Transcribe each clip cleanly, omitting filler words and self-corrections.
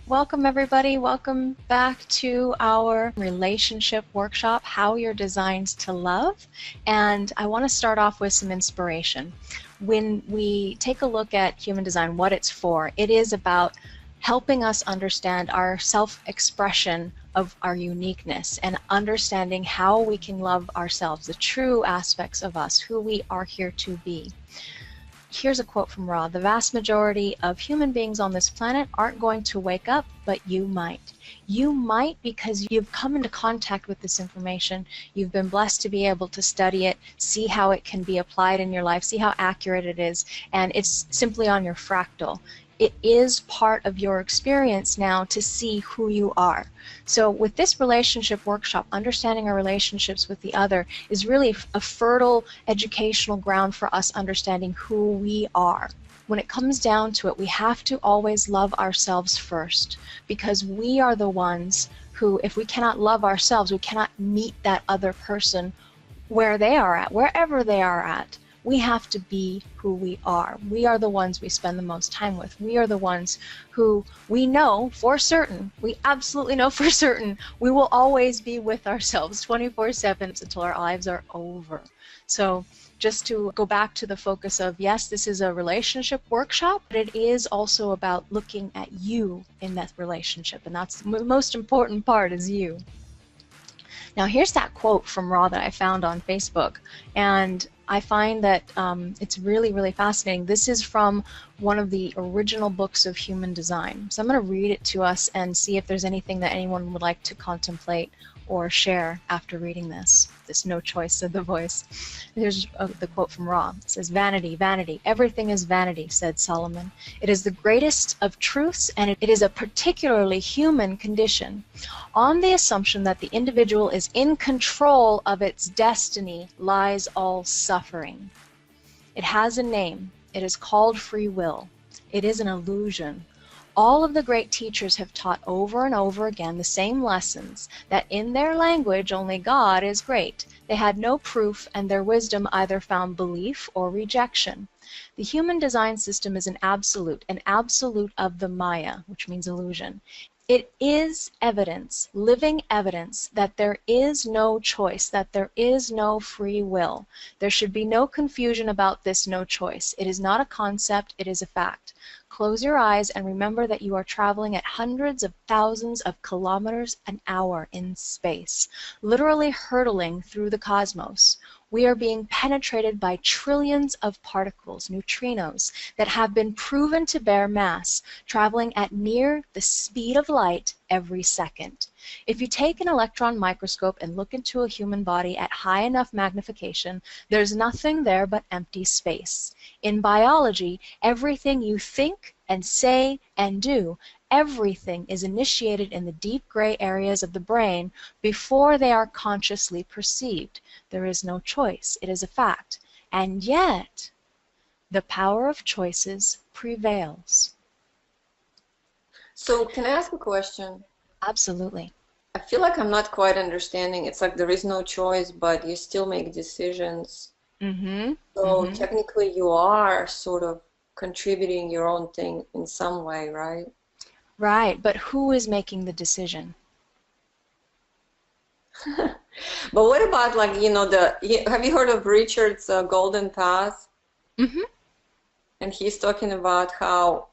Welcome everybody. Welcome back to our relationship workshop, How You're Designed to Love. And I want to start off with some inspiration. When we take a look at human design, what it's for, it is about helping us understand our self-expression of our uniqueness and understanding how we can love ourselves, the true aspects of us, who we are here to be. Here's a quote from Ra. The vast majority of human beings on this planet aren't going to wake up, but you might. You might because you've come into contact with this information. You've been blessed to be able to study it, see how it can be applied in your life, see how accurate it is, and it's simply on your fractal. It is part of your experience now to see who you are. So with this relationship workshop, understanding our relationships with the other is really a fertile educational ground for us understanding who we are. When it comes down to it, we have to always love ourselves first, because we are the ones who, if we cannot love ourselves, we cannot meet that other person where they are at, wherever they are at. We have to be who we are. We are the ones we spend the most time with. We are the ones who we know for certain, we absolutely know for certain, we will always be with ourselves 24/7 until our lives are over. So just to go back to the focus of, yes, this is a relationship workshop, but it is also about looking at you in that relationship, and that's the most important part, is you. Now here's that quote from Ra that I found on Facebook, and I find that it's really, really fascinating. This is from one of the original books of human design. So I'm going to read it to us and see if there's anything that anyone would like to contemplate or share after reading this. This no choice, said the voice. Here's the quote from Ra. It says, "Vanity, vanity, everything is vanity," said Solomon. "It is the greatest of truths, and it is a particularly human condition. On the assumption that the individual is in control of its destiny lies all suffering. It has a name. It is called free will. It is an illusion. All of the great teachers have taught over and over again the same lessons, that in their language only God is great. They had no proof, and their wisdom either found belief or rejection. The human design system is an absolute of the Maya, which means illusion. It is evidence, living evidence, that there is no choice, that there is no free will. There should be no confusion about this no choice. It is not a concept, it is a fact. Close your eyes and remember that you are traveling at hundreds of thousands of kilometers an hour in space, literally hurtling through the cosmos. We are being penetrated by trillions of particles, neutrinos, that have been proven to bear mass, traveling at near the speed of light every second. If you take an electron microscope and look into a human body at high enough magnification, there's nothing there but empty space. In biology, everything you think and say and do, everything is initiated in the deep gray areas of the brain before they are consciously perceived. There is no choice. It is a fact. And yet, the power of choices prevails. So can I ask a question? Absolutely. I feel like I'm not quite understanding. It's like there is no choice, but you still make decisions. So technically you are sort of contributing your own thing in some way, right? Right, but who is making the decision? But what about, like, you know, have you heard of Richard's Golden Path? And he's talking about how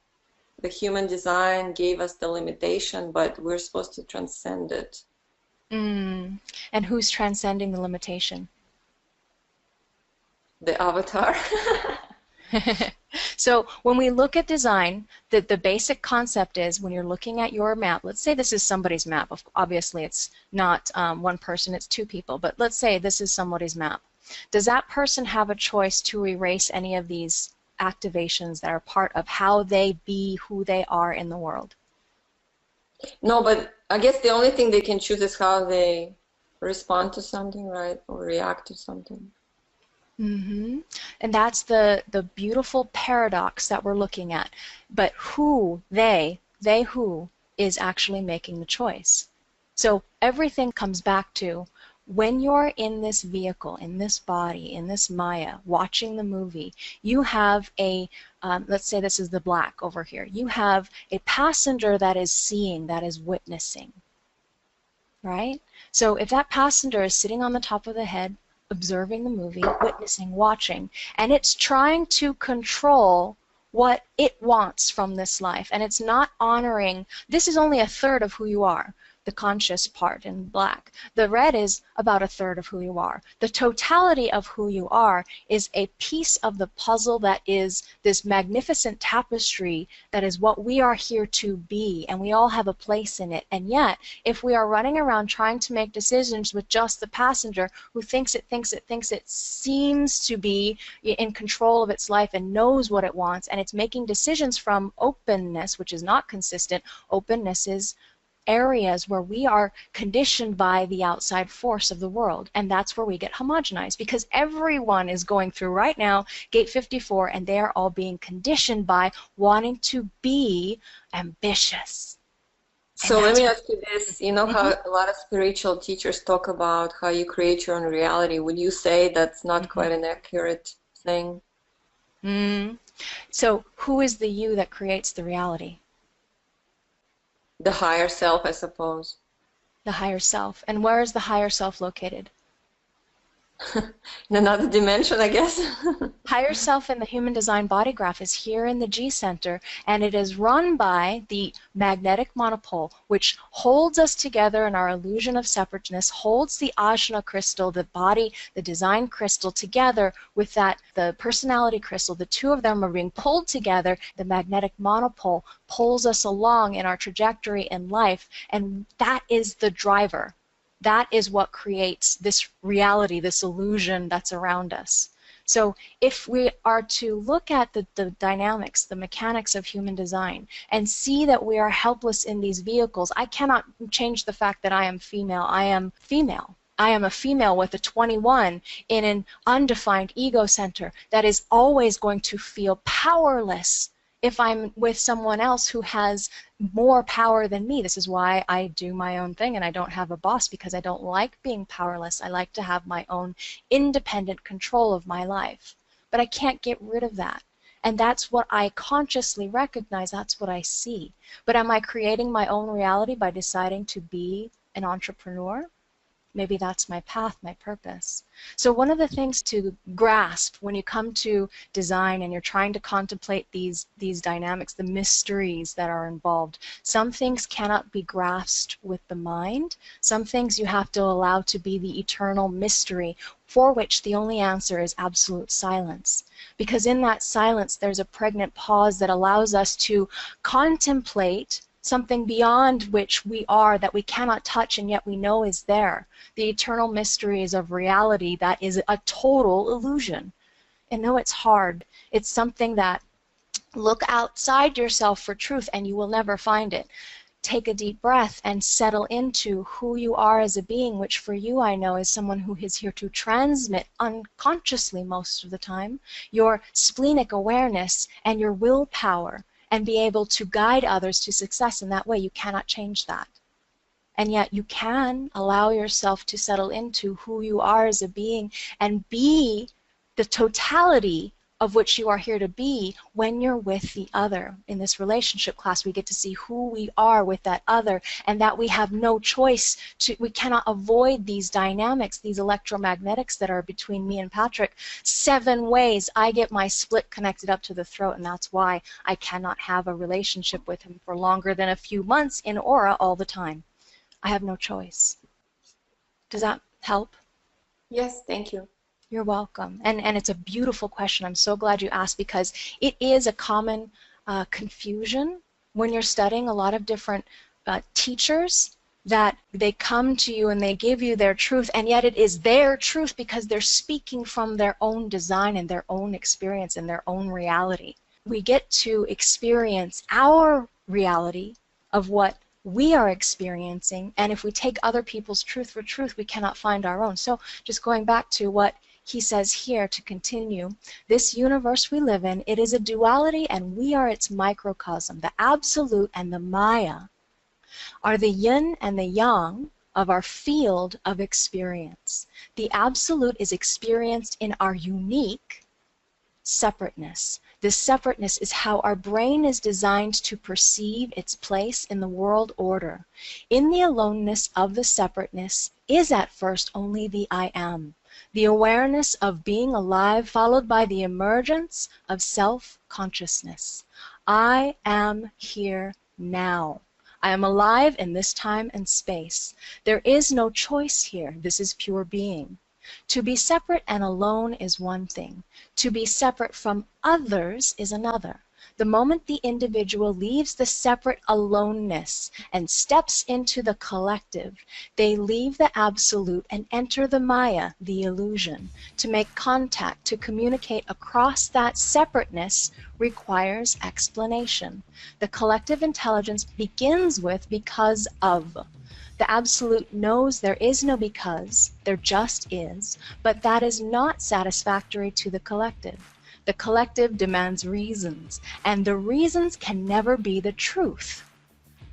the human design gave us the limitation, but we're supposed to transcend it. And who's transcending the limitation? The avatar. So when we look at design, the basic concept is, when you're looking at your map, let's say this is somebody's map. Obviously it's not one person, it's two people, but let's say this is somebody's map. Does that person have a choice to erase any of these activations that are part of how they be who they are in the world? No, but I guess the only thing they can choose is how they respond to something, right? Or react to something. And that's the beautiful paradox that we're looking at. But who, they who, is actually making the choice. So everything comes back to, when you're in this vehicle, in this body, in this Maya, watching the movie, you have a, let's say this is the black over here, you have a passenger that is seeing, that is witnessing, right? So if that passenger is sitting on the top of the head, observing the movie, witnessing, watching, and it's trying to control what it wants from this life, and it's not honoring, this is only a third of who you are, the conscious part in black. The red is about a third of who you are. The totality of who you are is a piece of the puzzle that is this magnificent tapestry that is what we are here to be, and we all have a place in it. And yet, if we are running around trying to make decisions with just the passenger who thinks it seems to be in control of its life and knows what it wants, and it's making decisions from openness, which is not consistent. Openness is areas where we are conditioned by the outside force of the world, and that's where we get homogenized, because everyone is going through right now gate 54, and they are all being conditioned by wanting to be ambitious. So let me ask you this, you know how a lot of spiritual teachers talk about how you create your own reality. Would you say that's not quite an accurate thing? So who is the you that creates the reality? The higher self, I suppose. The higher self. And where is the higher self located? In another dimension, I guess. Higher self in the human design body graph is here in the G center, and it is run by the magnetic monopole, which holds us together in our illusion of separateness, holds the ajna crystal, the body, the design crystal, together with that, the personality crystal. The two of them are being pulled together. The magnetic monopole pulls us along in our trajectory in life, and that is the driver. That is what creates this reality, this illusion that's around us. So if we are to look at the dynamics, the mechanics of human design, and see that we are helpless in these vehicles, I cannot change the fact that I am female. I am female. I am a female with a 21 in an undefined ego center that is always going to feel powerless if I'm with someone else who has more power than me. This is why I do my own thing and I don't have a boss, because I don't like being powerless. I like to have my own independent control of my life. But I can't get rid of that. And that's what I consciously recognize. That's what I see. But am I creating my own reality by deciding to be an entrepreneur? Maybe that's my path, my purpose. So one of the things to grasp when you come to design and you're trying to contemplate these dynamics, the mysteries that are involved, some things cannot be grasped with the mind. Some things you have to allow to be the eternal mystery, for which the only answer is absolute silence. Because in that silence there's a pregnant pause that allows us to contemplate something beyond which we are, that we cannot touch and yet we know is there. The eternal mysteries of reality that is a total illusion. And no, it's hard. It's something that, look outside yourself for truth and you will never find it. Take a deep breath and settle into who you are as a being, which for you I know is someone who is here to transmit unconsciously most of the time your splenic awareness and your willpower, and be able to guide others to success in that way. You cannot change that. And yet you can allow yourself to settle into who you are as a being and be the totality of which you are here to be when you're with the other. In this relationship class, we get to see who we are with that other, and that we have no choice to, we cannot avoid these dynamics, these electromagnetics that are between me and Patrick. 7 ways I get my split connected up to the throat, and that's why I cannot have a relationship with him for longer than a few months in aura all the time. I have no choice. Does that help? Yes, thank you. You're welcome. And it's a beautiful question. I'm so glad you asked, because it is a common confusion when you're studying a lot of different teachers, that they come to you and they give you their truth, and yet it is their truth because they're speaking from their own design and their own experience and their own reality. We get to experience our reality of what we are experiencing, and if we take other people's truth for truth, we cannot find our own. So just going back to what he says here to continue, this universe we live in, it is a duality and we are its microcosm. The absolute and the Maya are the yin and the yang of our field of experience. The absolute is experienced in our unique separateness. This separateness is how our brain is designed to perceive its place in the world order. In the aloneness of the separateness is at first only the I am, the awareness of being alive, followed by the emergence of self-consciousness. I am here now. I am alive in this time and space. There is no choice here. This is pure being. To be separate and alone is one thing. To be separate from others is another. The moment the individual leaves the separate aloneness and steps into the collective, they leave the absolute and enter the Maya, the illusion. To make contact, to communicate across that separateness requires explanation. The collective intelligence begins with because of. The absolute knows there is no because, there just is, but that is not satisfactory to the collective. The collective demands reasons, and the reasons can never be the truth,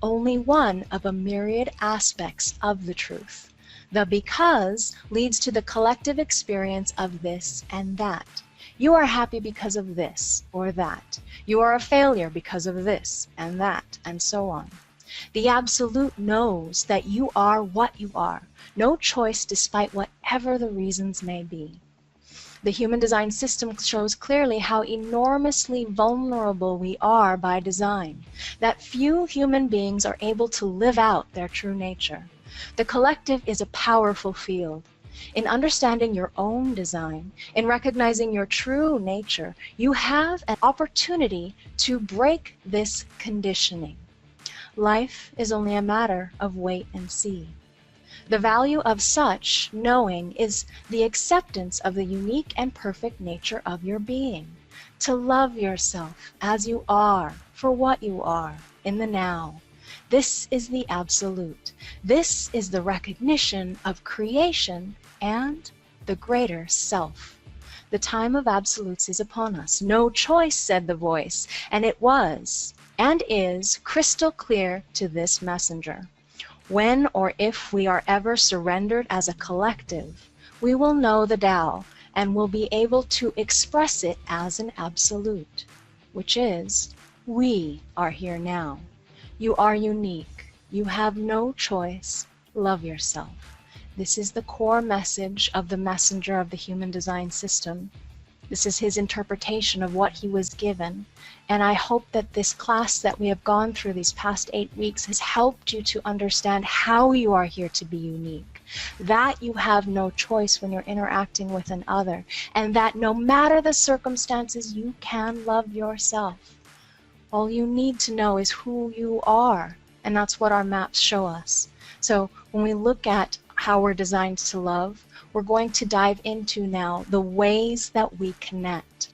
only one of a myriad aspects of the truth. The because leads to the collective experience of this and that. You are happy because of this or that. You are a failure because of this and that, and so on. The absolute knows that you are what you are, no choice despite whatever the reasons may be. The human design system shows clearly how enormously vulnerable we are by design, that few human beings are able to live out their true nature. The collective is a powerful field. In understanding your own design, in recognizing your true nature, you have an opportunity to break this conditioning. Life is only a matter of wait and see. The value of such knowing is the acceptance of the unique and perfect nature of your being. To love yourself as you are, for what you are, in the now. This is the absolute. This is the recognition of creation and the greater self. The time of absolutes is upon us. No choice, said the voice, and it was and is crystal clear to this messenger. When or if we are ever surrendered as a collective, we will know the Tao and will be able to express it as an absolute, which is, we are here now. You are unique. You have no choice. Love yourself. This is the core message of the messenger of the human design system. This is his interpretation of what he was given. And I hope that this class that we have gone through these past 8 weeks has helped you to understand how you are here to be unique, that you have no choice when you're interacting with another, and that no matter the circumstances, you can love yourself. All you need to know is who you are, and that's what our maps show us. So when we look at how we're designed to love, we're going to dive into now the ways that we connect.